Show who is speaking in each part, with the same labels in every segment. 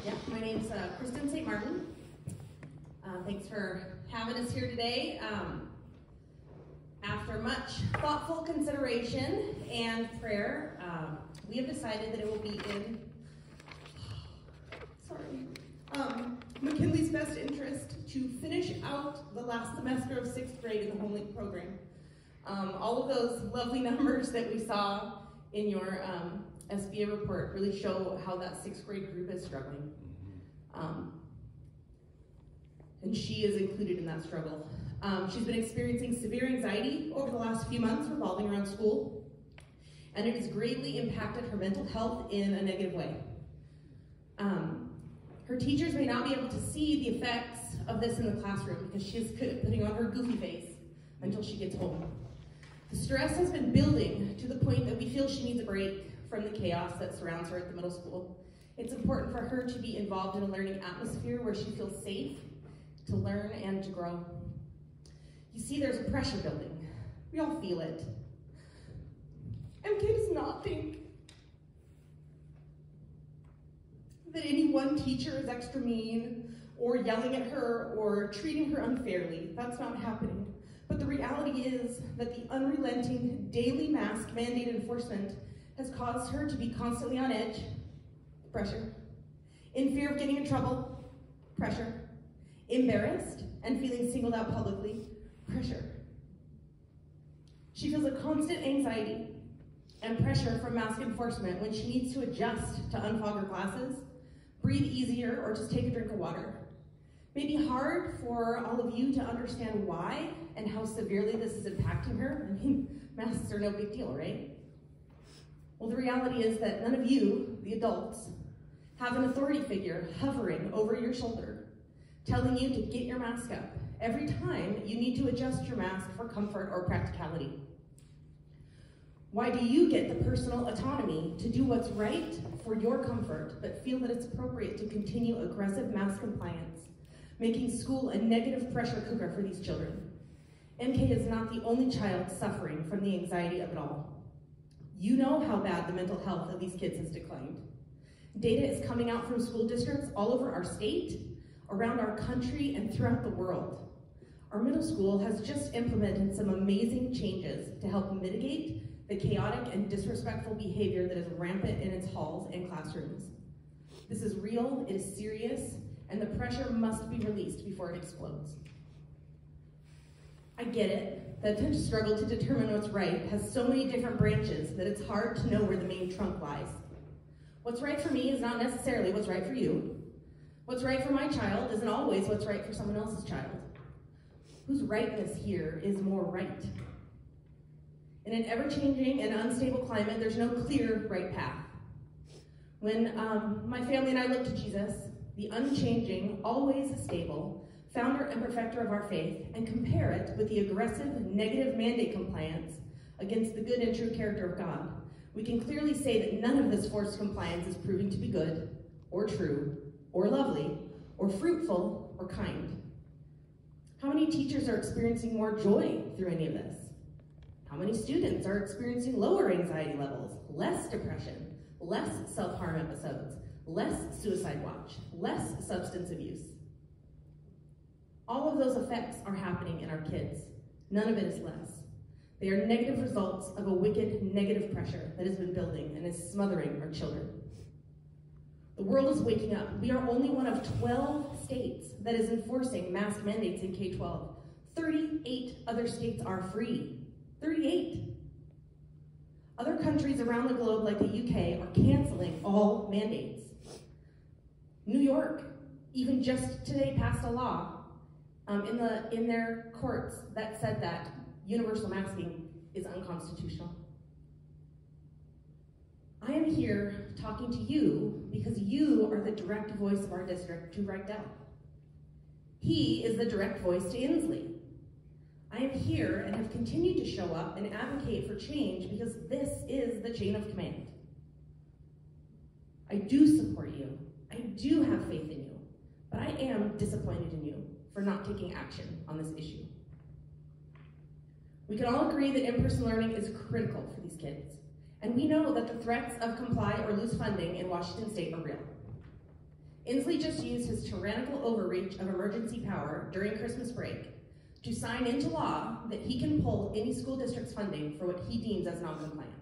Speaker 1: Yeah, my name's Kristen St. Martin. Thanks for having us here today. After much thoughtful consideration and prayer, we have decided that it will be in McKinley's best interest to finish out the last semester of 6th grade in the Home Link program. All of those lovely numbers that we saw in your SBA report really show how that 6th grade group is struggling. And she is included in that struggle. She's been experiencing severe anxiety over the last few months revolving around school, and it has greatly impacted her mental health in a negative way. Her teachers may not be able to see the effects of this in the classroom because she is putting on her goofy face until she gets home. The stress has been building to the point that we feel she needs a break from the chaos that surrounds her at the middle school. It's important for her to be involved in a learning atmosphere where she feels safe to learn and to grow. You see, there's a pressure building. We all feel it. MK does not think that any one teacher is extra mean or yelling at her or treating her unfairly. That's not happening. But the reality is that the unrelenting daily mask mandate enforcement has caused her to be constantly on edge, pressure, in fear of getting in trouble, pressure, embarrassed and feeling singled out publicly, pressure. She feels a constant anxiety and pressure from mask enforcement when she needs to adjust to unfog her glasses, breathe easier, or just take a drink of water. It may be hard for all of you to understand why and how severely this is impacting her. I mean, masks are no big deal, right? Well, the reality is that none of you, the adults, have an authority figure hovering over your shoulder, telling you to get your mask up every time you need to adjust your mask for comfort or practicality. Why do you get the personal autonomy to do what's right for your comfort, but feel that it's appropriate to continue aggressive mask compliance, making school a negative pressure cooker for these children? MK is not the only child suffering from the anxiety of it all. You know how bad the mental health of these kids has declined. Data is coming out from school districts all over our state, around our country, and throughout the world. Our middle school has just implemented some amazing changes to help mitigate the chaotic and disrespectful behavior that is rampant in its halls and classrooms. This is real, it is serious, and the pressure must be released before it explodes. I get it, that the struggle to determine what's right has so many different branches that it's hard to know where the main trunk lies. What's right for me is not necessarily what's right for you. What's right for my child isn't always what's right for someone else's child. Whose rightness here is more right? In an ever-changing and unstable climate, there's no clear right path. When my family and I look to Jesus, the unchanging, always stable, founder and perfecter of our faith, and compare it with the aggressive, negative mandate compliance against the good and true character of God, we can clearly say that none of this forced compliance is proving to be good, or true, or lovely, or fruitful, or kind. How many teachers are experiencing more joy through any of this? How many students are experiencing lower anxiety levels, less depression, less self-harm episodes, less suicide watch, less substance abuse? All of those effects are happening in our kids. None of it is less. They are negative results of a wicked, negative pressure that has been building and is smothering our children. The world is waking up. We are only one of 12 states that is enforcing mask mandates in K-12. 38 other states are free. 38. Other countries around the globe, like the UK, are canceling all mandates. New York, even just today, passed a law in their courts that said that universal masking is unconstitutional. I am here talking to you because you are the direct voice of our district to Rydell. He is the direct voice to Inslee. I am here and have continued to show up and advocate for change because this is the chain of command. I do support you. I do have faith in you, but I am disappointed in you for not taking action on this issue. We can all agree that in-person learning is critical for these kids, and we know that the threats of comply or lose funding in Washington State are real. Inslee just used his tyrannical overreach of emergency power during Christmas break to sign into law that he can pull any school district's funding for what he deems as noncompliance.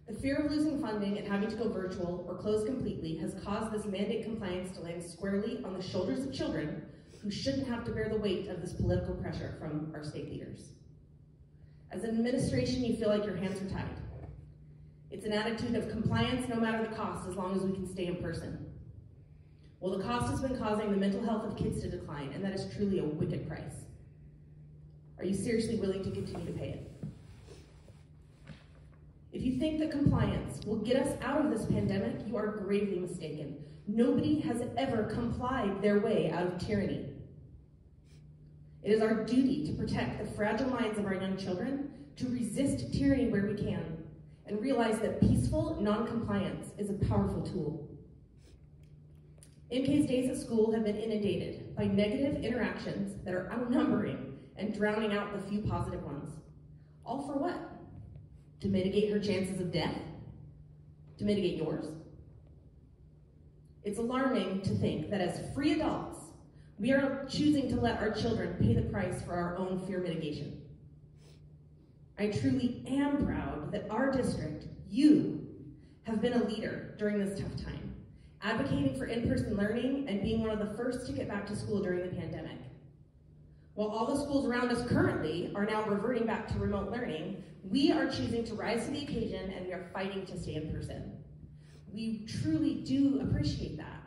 Speaker 1: The fear of losing funding and having to go virtual or close completely has caused this mandate compliance to land squarely on the shoulders of children who shouldn't have to bear the weight of this political pressure from our state leaders. As an administration, you feel like your hands are tied. It's an attitude of compliance no matter the cost, as long as we can stay in person. Well, the cost has been causing the mental health of kids to decline, and that is truly a wicked price. Are you seriously willing to continue to pay it? If you think that compliance will get us out of this pandemic, you are gravely mistaken. Nobody has ever complied their way out of tyranny. It is our duty to protect the fragile minds of our young children, to resist tyranny where we can, and realize that peaceful non-compliance is a powerful tool. MK's days at school have been inundated by negative interactions that are outnumbering and drowning out the few positive ones. All for what? To mitigate her chances of death? To mitigate yours? It's alarming to think that as free adults, we are choosing to let our children pay the price for our own fear mitigation. I truly am proud that our district, you, have been a leader during this tough time, advocating for in-person learning and being one of the first to get back to school during the pandemic. While all the schools around us currently are now reverting back to remote learning, we are choosing to rise to the occasion and we are fighting to stay in person. We truly do appreciate that,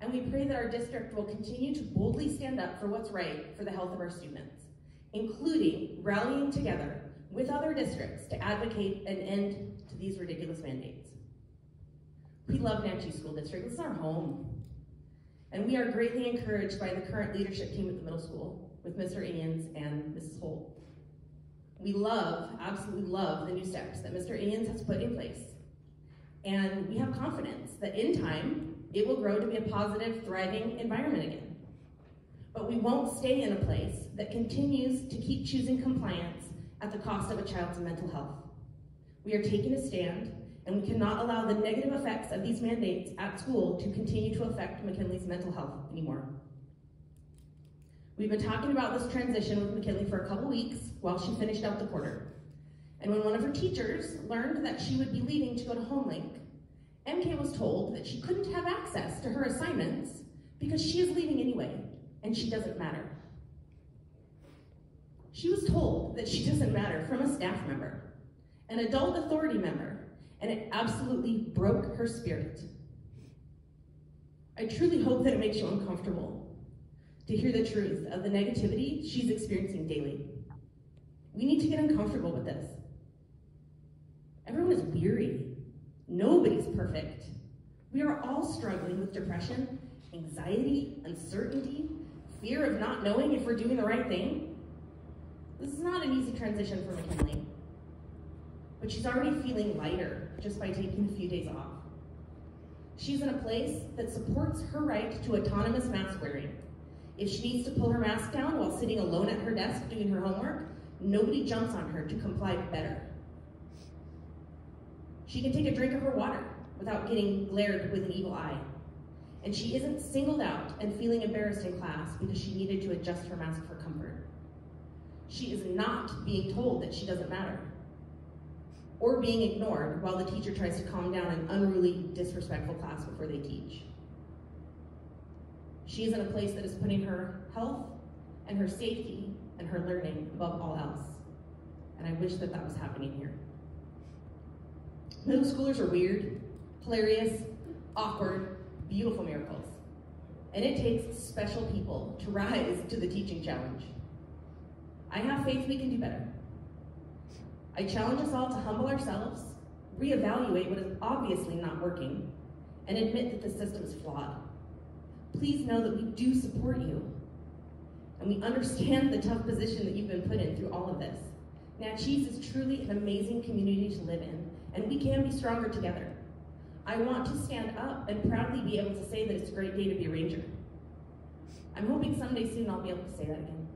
Speaker 1: and we pray that our district will continue to boldly stand up for what's right for the health of our students, including rallying together with other districts to advocate an end to these ridiculous mandates. We love Naches School District. This is our home. And we are greatly encouraged by the current leadership team at the middle school with Mr. Ians and Mrs. Holt. We absolutely love the new steps that Mr. Ians has put in place. And we have confidence that in time, it will grow to be a positive, thriving environment again. But we won't stay in a place that continues to keep choosing compliance at the cost of a child's mental health. We are taking a stand, and we cannot allow the negative effects of these mandates at school to continue to affect McKinley's mental health anymore. We've been talking about this transition with McKinley for a couple weeks while she finished out the quarter. And when one of her teachers learned that she would be leaving to go to HomeLink, MK was told that she couldn't have access to her assignments because she is leaving anyway, and she doesn't matter. She was told that she doesn't matter from a staff member, an adult authority member, and it absolutely broke her spirit. I truly hope that it makes you uncomfortable to hear the truth of the negativity she's experiencing daily. We need to get uncomfortable with this. Everyone is weary. Nobody's perfect. We are all struggling with depression, anxiety, uncertainty, fear of not knowing if we're doing the right thing. This is not an easy transition for McKinley, but she's already feeling lighter just by taking a few days off. She's in a place that supports her right to autonomous mask wearing. If she needs to pull her mask down while sitting alone at her desk doing her homework, nobody jumps on her to comply better. She can take a drink of her water without getting glared with an evil eye. And she isn't singled out and feeling embarrassed in class because she needed to adjust her mask for comfort. She is not being told that she doesn't matter, or being ignored while the teacher tries to calm down an unruly, disrespectful class before they teach. She is in a place that is putting her health and her safety and her learning above all else. And I wish that that was happening here. Middle schoolers are weird, hilarious, awkward, beautiful miracles. And it takes special people to rise to the teaching challenge. I have faith we can do better. I challenge us all to humble ourselves, reevaluate what is obviously not working, and admit that the system is flawed. Please know that we do support you, and we understand the tough position that you've been put in through all of this. Naches is truly an amazing community to live in, and we can be stronger together. I want to stand up and proudly be able to say that it's a great day to be a Ranger. I'm hoping someday soon I'll be able to say that again.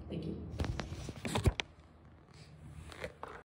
Speaker 1: Thank you.